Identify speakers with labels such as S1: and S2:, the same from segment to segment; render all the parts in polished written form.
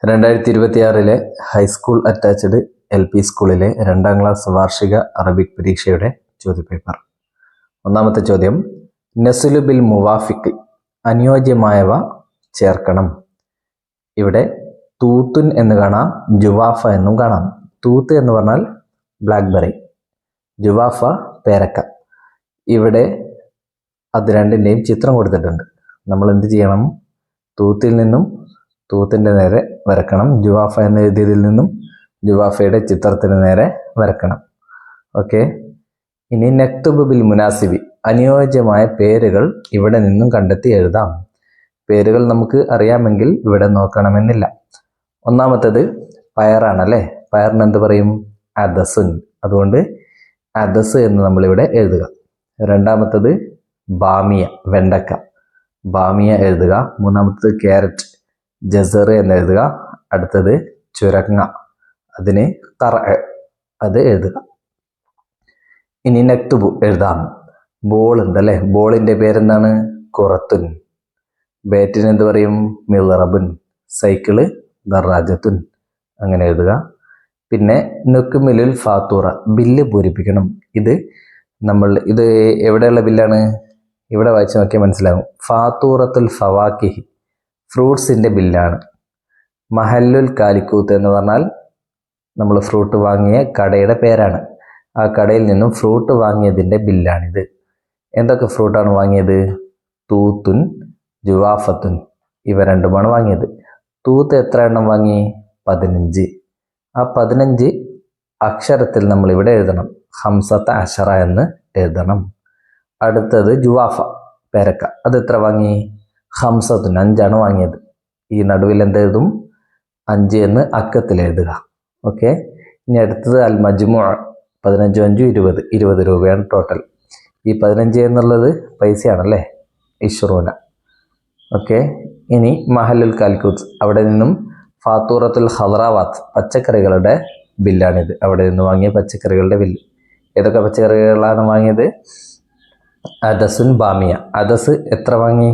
S1: 2026 high school attached LP സ്കൂളിലെ 2ാം class വാർഷിക Arabic പരീക്ഷയുടെ ചോദ്യപേപ്പർ. ഒന്നാമത്തെ ചോദ്യം, നസ്ലു ബിൽ മുവാഫിഖ്, അനുയോജ്യമായവ ചേർക്കണം. ഇവിടെ തൂത്തുൻ എന്ന് കാണാം, ജുവാഫ എന്നും കാണാം. തൂത്ത് എന്ന് പറഞ്ഞാൽ ബ്ലാക്ക്ബെറി, ജുവാഫ പേരക്ക. ഇവിടെ അത് രണ്ടിൻ്റെയും ചിത്രം കൊടുത്തിട്ടുണ്ട്. നമ്മൾ എന്ത് ചെയ്യണം? തൂത്തിൽ നിന്നും തൂത്തിൻ്റെ നേരെ വരക്കണം, ജുവാഫ എന്ന് എഴുതിയതിൽ നിന്നും ജുവാഫയുടെ ചിത്രത്തിന് നേരെ വരക്കണം. ഓക്കെ. ഇനി നക്തുബ് ബിൽ മുനാസിബി, അനുയോജ്യമായ പേരുകൾ ഇവിടെ നിന്നും കണ്ടെത്തി എഴുതാം. പേരുകൾ നമുക്ക് അറിയാമെങ്കിൽ ഇവിടെ നോക്കണമെന്നില്ല. ഒന്നാമത്തേത് പയറാണല്ലേ, പയറിന് എന്ത് പറയും? അദസുൻ. അതുകൊണ്ട് അദസ് എന്ന് നമ്മളിവിടെ എഴുതുക. രണ്ടാമത്തേത് ബാമിയ, വെണ്ടക്ക, ബാമിയ എഴുതുക. മൂന്നാമത്തേത് ക്യാരറ്റ്, ജസർ എന്ന് എഴുതുക. അടുത്തത് ചുരങ്ങ, അതിന് തറ, അത് എഴുതുക. ഇനി നക്തുബു എഴുതാം. ബോൾ ഉണ്ടല്ലേ, ബോളിൻ്റെ പേരെന്താണ്? കുറത്തുൻ. ബാറ്റിന് എന്ത് പറയും? മിളറബുൻ. സൈക്കിള് ദറാജത്തുൻ. അങ്ങനെ എഴുതുക. പിന്നെ നുക്മിലുൽ ഫാത്തൂറ, ബില്ല് പൂരിപ്പിക്കണം. ഇത് എവിടെയുള്ള ബില്ലാണ്? ഇവിടെ വായിച്ച് നോക്കിയാൽ മനസ്സിലാകും. ഫാത്തൂറത്തുൽ ഫവാക്കിഹി, ഫ്രൂട്ട്സിൻ്റെ ബില്ലാണ്. മഹല്ലുൽ കാലിക്കൂത്ത് എന്ന് പറഞ്ഞാൽ നമ്മൾ ഫ്രൂട്ട് വാങ്ങിയ കടയുടെ പേരാണ്. ആ കടയിൽ നിന്നും ഫ്രൂട്ട് വാങ്ങിയതിൻ്റെ ബില്ലാണിത്. എന്തൊക്കെ ഫ്രൂട്ടാണ് വാങ്ങിയത്? തൂത്തുൻ, ജുവാഫത്തുൻ, ഇവ രണ്ടുമാണ് വാങ്ങിയത്. തൂത്ത് എത്ര എണ്ണം വാങ്ങി? 15. ആ 15 അക്ഷരത്തിൽ നമ്മൾ ഇവിടെ എഴുതണം. ഹംസത്ത അഷറ എന്ന് എഴുതണം. അടുത്തത് ജുവാഫ, പേരക്ക, അത് എത്ര വാങ്ങി? ഹംസത്തുൻ, 5 വാങ്ങിയത്. ഈ നടുവിൽ എന്തെഴുതും? 5 എന്ന് അക്കത്തിൽ എഴുതുക. ഓക്കെ. ഇനി അടുത്തത് അൽ മജ്മു, 15 5 20, 20 രൂപയാണ് ടോട്ടൽ. ഈ 15 എന്നുള്ളത് പൈസയാണല്ലേ, ഇഷ്റൂന. ഓക്കെ. ഇനി മഹല്ലുൽ കാലിക്കൂത്ത്, അവിടെ നിന്നും ഫാത്തൂറത്തുൽ ഹദ്റാവാത്ത്, പച്ചക്കറികളുടെ ബില്ലാണിത്. അവിടെ നിന്ന് വാങ്ങിയ പച്ചക്കറികളുടെ ബില്ല്. ഏതൊക്കെ പച്ചക്കറികളാണ് വാങ്ങിയത്? അദസുൻ, ബാമിയ. അദസ് എത്ര വാങ്ങി?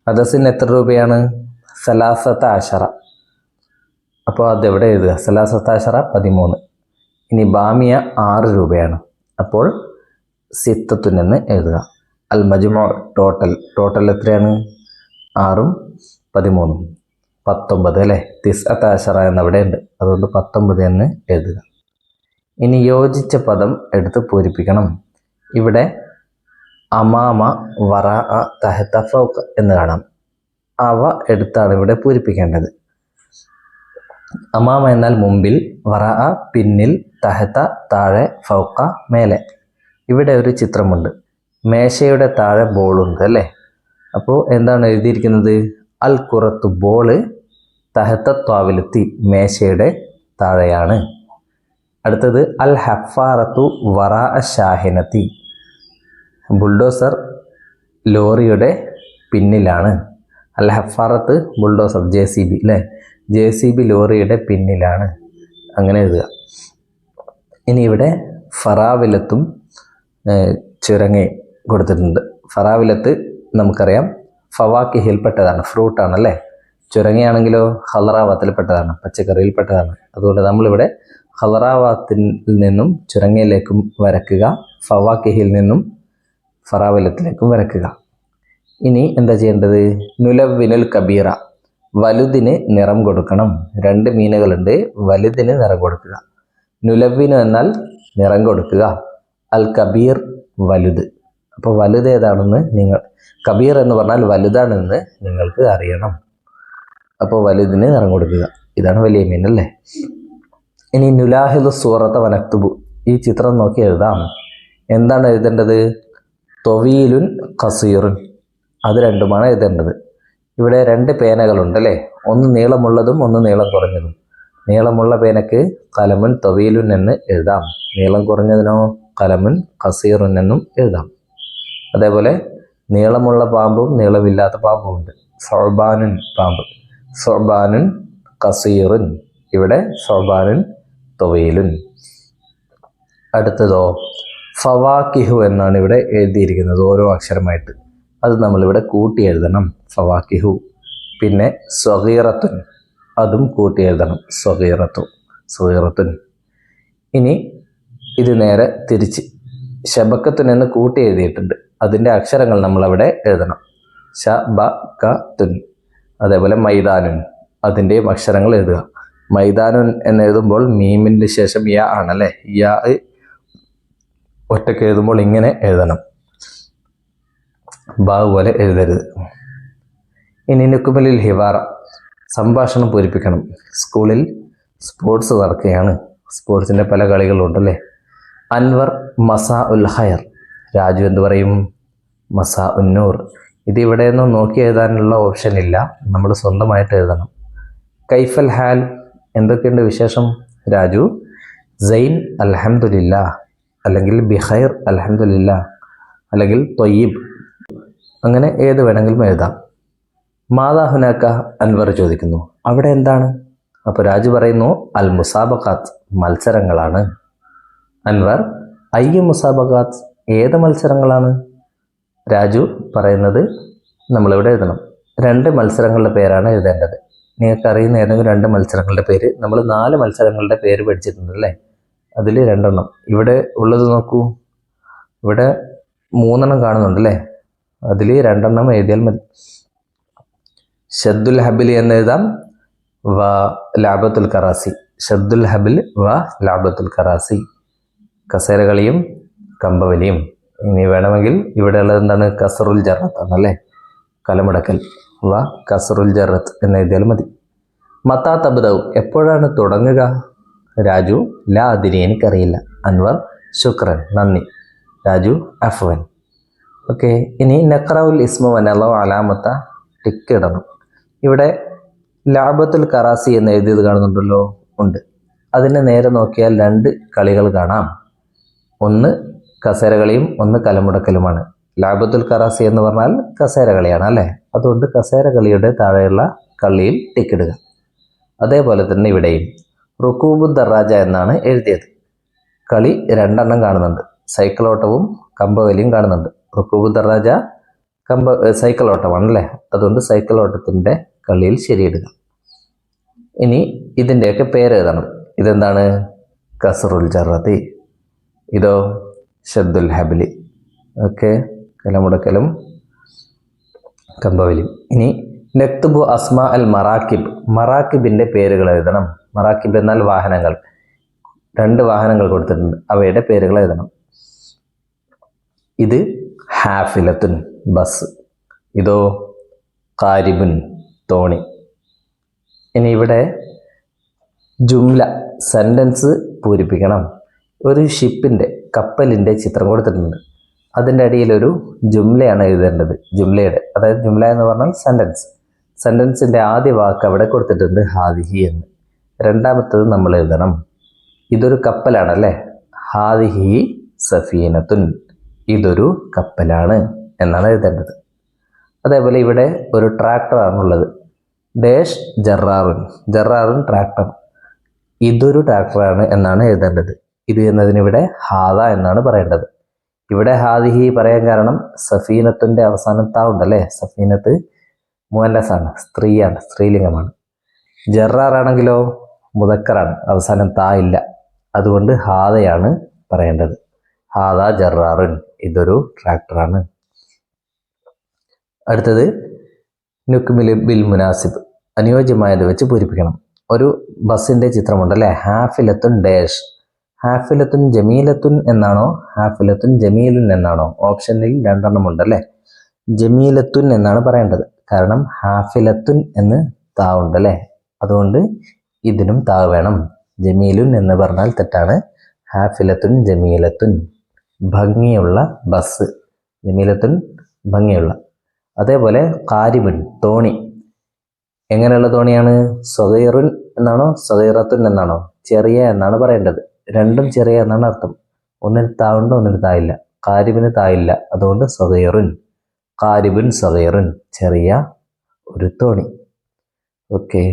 S1: അദസിന് എത്ര രൂപയാണ്? സലാസത്ത അഷറ. അപ്പോൾ അതെവിടെ എഴുതുക? സലാസത്ത അഷറ 13. ഇനി ബാമിയ 6 രൂപയാണ്. അപ്പോൾ സിത്തത്തുൻ എന്ന് എഴുതുക. അൽ മജ്മു, ടോട്ടൽ എത്രയാണ്? 6ഉം 13ഉം 19 അല്ലേ. തിസ്അത്ത അഷറ എന്നവിടെ ഉണ്ട്, അതുകൊണ്ട് 19 എന്ന് എഴുതുക. ഇനി യോജിച്ച പദം എടുത്ത് പൂരിപ്പിക്കണം. ഇവിടെ അമാമ, വറാഅ, തഹത, ഫൗഖ എന്ന് കാണാം. അവ എടുത്താണ് ഇവിടെ പൂരിപ്പിക്കേണ്ടത്. അമാമ എന്നാൽ മുമ്പിൽ, വറാഅ പിന്നിൽ, തഹത താഴെ, ഫൗഖ മേലെ. ഇവിടെ ഒരു ചിത്രമുണ്ട്. മേശയുടെ താഴെ ബോളുണ്ട് അല്ലേ. അപ്പോൾ എന്താണ് എഴുതിയിരിക്കുന്നത്? അൽ കുറത്തു, ബോള്, തഹത്ത ത്വാവിലെത്തി, മേശയുടെ താഴെയാണ്. അടുത്തത് അൽ ഹഫാറത്തു വറാഅ ഷാഹിനത്തി, ബുൾഡോസർ ലോറിയുടെ പിന്നിലാണ്. അൽ ഹഫാറത്ത് ബുൾഡോസർ, JCB അല്ലേ, JCB ലോറിയുടെ പിന്നിലാണ്. അങ്ങനെ എഴുതുക. ഇനി ഇവിടെ ഫറാവിലത്തും ചുരങ്ങയും കൊടുത്തിട്ടുണ്ട്. ഫറാവിലത്ത് നമുക്കറിയാം ഫവാക്കിഹിൽപ്പെട്ടതാണ്, ഫ്രൂട്ടാണല്ലേ. ചുരങ്ങയാണെങ്കിലോ ഹലറാവാത്തിൽപ്പെട്ടതാണ്, പച്ചക്കറിയിൽപ്പെട്ടതാണ്. അതുകൊണ്ട് നമ്മളിവിടെ ഹലറാവാത്തിൽ നിന്നും ചുരങ്ങയിലേക്കും വരക്കുക, ഫവാക്കിഹിൽ നിന്നും ഫറാവിലത്തിലേക്കും വരക്കുക. ഇനി എന്താ ചെയ്യേണ്ടത്? നുലവിനുൽ കബീറ, വലുതിന് നിറം കൊടുക്കണം. 2 മീനുകളുണ്ട്, വലുതിന് നിറം കൊടുക്കുക. നുലവിനു എന്നാൽ നിറം കൊടുക്കുക, അൽ കബീർ വലുത്. അപ്പോൾ വലുത് ഏതാണെന്ന് കബീർ എന്ന് പറഞ്ഞാൽ വലുതാണെന്ന് നിങ്ങൾക്ക് അറിയണം. അപ്പോൾ വലുതിന് നിറം കൊടുക്കുക. ഇതാണ് വലിയ മീൻ അല്ലേ. ഇനി നുലാഹിദു സൂറത്ത വനക്തുബു, ഈ ചിത്രം നോക്കി എഴുതാം. എന്താണ് എഴുതേണ്ടത്? തൊവീലുൻ ഖസീറുൻ, അത് രണ്ടുമാണ് എഴുതേണ്ടത്. ഇവിടെ 2 പേനകളുണ്ട് അല്ലേ, ഒന്ന് നീളമുള്ളതും ഒന്ന് നീളം കുറഞ്ഞതും. നീളമുള്ള പേനക്ക് കലമുൻ തൊവീലുൻ എന്ന് എഴുതാം. നീളം കുറഞ്ഞതിനോ കലമുൻ ഖസീറുൻ എന്നും എഴുതാം. അതേപോലെ നീളമുള്ള പാമ്പും നീളമില്ലാത്ത പാമ്പും ഉണ്ട്. സൊബാനുൻ പാമ്പ്, സൊബാനുൻ ഖസീറുൻ, ഇവിടെ സൊബാനുൻ തൊവീലുൻ. അടുത്തതോ ഫവാക്കിഹു എന്നാണ് ഇവിടെ എഴുതിയിരിക്കുന്നത്, ഓരോ അക്ഷരമായിട്ട്. അത് നമ്മളിവിടെ കൂട്ടി എഴുതണം, ഫവാക്കിഹു. പിന്നെ സ്വഗീറത്തുൻ, അതും കൂട്ടി എഴുതണം. സ്വഗീറത്തുൻ. ഇനി ഇത് നേരെ തിരിച്ച് ശബക്കത്തുൻ എന്ന് കൂട്ടി എഴുതിയിട്ടുണ്ട്. അതിൻ്റെ അക്ഷരങ്ങൾ നമ്മളവിടെ എഴുതണം. ശബകത്തുൻ. അതേപോലെ മൈദാനുൻ, അതിൻ്റെയും അക്ഷരങ്ങൾ എഴുതുക. മൈദാനുൻ എന്ന് എഴുതുമ്പോൾ മീമിൻ്റെ ശേഷം യ ആണല്ലേ. യ ഒറ്റയ്ക്ക് എഴുതുമ്പോൾ ഇങ്ങനെ എഴുതണം, ബാ പോലെ എഴുതരുത്. ഇനി നുക്കുമലിൽ ഹിവാറ, സംഭാഷണം പൂരിപ്പിക്കണം. സ്കൂളിൽ സ്പോർട്സ് നടക്കുകയാണ്. സ്പോർട്സിൻ്റെ പല കളികളുണ്ടല്ലേ. അൻവർ മസാ ഉൽ ഖൈർ. രാജു എന്ത് പറയും? മസാ ഉന്നൂർ. ഇത് ഇവിടെ നിന്നും നോക്കി എഴുതാനുള്ള ഓപ്ഷൻ ഇല്ല, നമ്മൾ സ്വന്തമായിട്ട് എഴുതണം. കൈഫൽ ഹാൽ, എന്തൊക്കെയുണ്ട് വിശേഷം? രാജു സൈൻ അൽഹംദുലില്ലാ, അല്ലെങ്കിൽ ബിഖൈർ അൽഹംദുലില്ലാ, അല്ലെങ്കിൽ ത്വയ്യിബ്, അങ്ങനെ ഏത് വേണമെങ്കിലും എഴുതാം. മാതാ ഹുനാക്ക, അൻവർ ചോദിക്കുന്നു, അവിടെ എന്താണ്? അപ്പോൾ രാജു പറയുന്നു അൽ മുസാബഖാത്ത്, മത്സരങ്ങളാണ്. അൻവർ അയ്യു മുസാബഖാത്ത്, ഏത് മത്സരങ്ങളാണ്? രാജു പറയുന്നത് നമ്മളിവിടെ എഴുതണം. 2 മത്സരങ്ങളുടെ പേരാണ് എഴുതേണ്ടത്. നിങ്ങൾക്ക് അറിയുന്ന ഏതെങ്കിലും 2 മത്സരങ്ങളുടെ പേര്. നമ്മൾ 4 മത്സരങ്ങളുടെ പേര് പഠിച്ചിട്ടുണ്ടല്ലേ, അതിൽ 2 ഇവിടെ ഉള്ളത് നോക്കൂ. ഇവിടെ 3 കാണുന്നുണ്ടല്ലേ, അതിൽ 2 എഴുതിയാൽ മതി. ഷദ്ദുൽ ഹബിൽ എന്ന് എഴുതാം, വ ലാബത്തുൽ കറാസി. ഷദ്ദുൽ ഹബിൽ വ ലാബത്തുൽ കറാസി, കസേരകളിയും കമ്പവലിയും. ഇനി വേണമെങ്കിൽ ഇവിടെ ഉള്ളത് എന്താണ്? കസറുൽ ജറത്ത് ആണല്ലേ, കലമുടക്കൽ. വ കസറുൽ ജറത്ത് എന്ന് എഴുതിയാൽ മതി. മത്താ തബ്ദഉ, എപ്പോഴാണ് തുടങ്ങുക? രാജു ലാ അദ്രി, എനിക്കറിയില്ല. അൻവർ ശുക്രൻ, നന്ദി. രാജു അഫ്വൻ. ഓക്കെ. ഇനി നഖ്റഉൽ ഇസ്മ വനളഉ അലാമത്ത, ടിക്ക് ഇടണം. ഇവിടെ ലാബത്തുൽ കറാസി എന്ന് എഴുതിയത് കാണുന്നുണ്ടല്ലോ, ഉണ്ട്. അതിന് നേരെ നോക്കിയാൽ 2 കളികൾ കാണാം. ഒന്ന് കസേരകളിയും ഒന്ന് കലമുടക്കലുമാണ്. ലാബത്തുൽ കറാസി എന്ന് പറഞ്ഞാൽ കസേര കളിയാണ് അല്ലേ, അതുകൊണ്ട് കസേര കളിയുടെ താഴെയുള്ള കളിയിൽ ടിക്കിടുക. അതേപോലെ തന്നെ ഇവിടെയും റുക്കൂബു ദറാജ എന്നാണ് എഴുതിയത്. കളി 2 കാണുന്നുണ്ട്, സൈക്കിളോട്ടവും കമ്പവലിയും കാണുന്നുണ്ട്. റുക്കൂബു ദറാജ സൈക്കിൾ ഓട്ടമാണല്ലേ, അതുകൊണ്ട് സൈക്കിൾ ഓട്ടത്തിൻ്റെ കളിയിൽ ശരിയിടുക. ഇനി ഇതിൻ്റെയൊക്കെ പേര് എഴുതണം. ഇതെന്താണ്? കസറുൽ ജറത്തി. ഇതോ ഷദ്ദുൽ ഹബിലി. ഓക്കെ, കലമുടക്കലും കമ്പവലിയും. ഇനി നക്തുബു അസ്മാ അൽ മറാക്കിബ്, മറാക്കിബിൻ്റെ പേരുകൾ എഴുതണം. മറാക്കിബ് എന്നാൽ വാഹനങ്ങൾ. 2 വാഹനങ്ങൾ കൊടുത്തിട്ടുണ്ട്, അവയുടെ പേരുകൾ എഴുതണം. ഇത് ഹാഫിലത്തുൻ, ബസ്. ഇതോ കാരിബുൻ, തോണി. ഇനി ഇവിടെ ജുംല, സെൻറ്റൻസ് പൂരിപ്പിക്കണം. ഒരു ഷിപ്പിൻ്റെ, കപ്പലിൻ്റെ ചിത്രം കൊടുത്തിട്ടുണ്ട്. അതിൻ്റെ അടിയിലൊരു ജുംലയാണ് എഴുതേണ്ടത്. ജുംലയുടെ, അതായത് ജുംല എന്ന് പറഞ്ഞാൽ സെൻറ്റൻസ്. സെൻറ്റൻസിൻ്റെ ആദ്യ വാക്ക് അവിടെ കൊടുത്തിട്ടുണ്ട് ഹാദിഹി എന്ന്. രണ്ടാമത്തത് നമ്മൾ എഴുതണം. ഇതൊരു കപ്പലാണല്ലേ, ഹാദിഹി സഫീനത്തുൻ, ഇതൊരു കപ്പലാണ് എന്നാണ് എഴുതേണ്ടത്. അതേപോലെ ഇവിടെ ഒരു ട്രാക്ടറാണുള്ളത്. ഡേഷ് ജറാറുൻ, ജറാറുൻ ട്രാക്ടർ, ഇതൊരു ട്രാക്ടറാണ് എന്നാണ് എഴുതേണ്ടത്. ഇത് എന്നതിനിവിടെ ഹാദ എന്നാണ് പറയേണ്ടത്. ഇവിടെ ഹാദിഹി പറയാൻ കാരണം സഫീനത്തിൻ്റെ അവസാനം താ ഉണ്ടല്ലേ. സഫീനത്ത് മുഅന്നസാണ്, സ്ത്രീയാണ്, സ്ത്രീലിംഗമാണ്. ജറാറാണെങ്കിലോ മുദക്കറാണ്, അവസാനം താ ഇല്ല, അതുകൊണ്ട് ഹാദയാണ് പറയേണ്ടത്. ഹാദ ജറാറുൻ, ഇതൊരു ട്രാക്ടറാണ്. അടുത്തത് നുക്മിൽ ബിൽ മുനാസിബ്, അനുയോജ്യമായത് വെച്ച് പൂരിപ്പിക്കണം. ഒരു ബസ്സിൻ്റെ ചിത്രമുണ്ടല്ലേ, ഹാഫിലത്തുൻ ഡാഷ്. ഹാഫിലത്തുൻ ജമീലത്തുൻ എന്നാണോ ഹാഫിലത്തുൻ ജമീലുൻ എന്നാണോ? ഓപ്ഷനിൽ 2 ഉണ്ടല്ലേ. ജമീലത്തുൻ എന്നാണ് പറയേണ്ടത്, കാരണം ഹാഫിലത്തുൻ എന്ന് താ ഉണ്ടല്ലേ, അതുകൊണ്ട് ഇതിനും താ വേണം. ജമീലുൻ എന്ന് പറഞ്ഞാൽ തെറ്റാണ്. ഹാഫിലത്തുൻ ജമീലത്തുൻ, ഭംഗിയുള്ള ബസ്. ജമീലത്തുൻ ഭംഗിയുള്ള. അതേപോലെ കാരിബുൻ, തോണി. എങ്ങനെയുള്ള തോണിയാണ്? സഗീറുൻ എന്നാണോ സഗീറത്തുൻ എന്നാണോ? ചെറിയ എന്നാണ് പറയേണ്ടത്. 2 ചെറിയ എന്നാണ് അർത്ഥം. ഒന്നിന് താ ഉണ്ട്, ഒന്നിന് താ ഇല്ല. കാരിബിന് താ ഇല്ല, അതുകൊണ്ട് സഗീറുൻ. കാരിബുൻ സഗീറുൻ, ചെറിയ ഒരു തോണി. ഓക്കെ.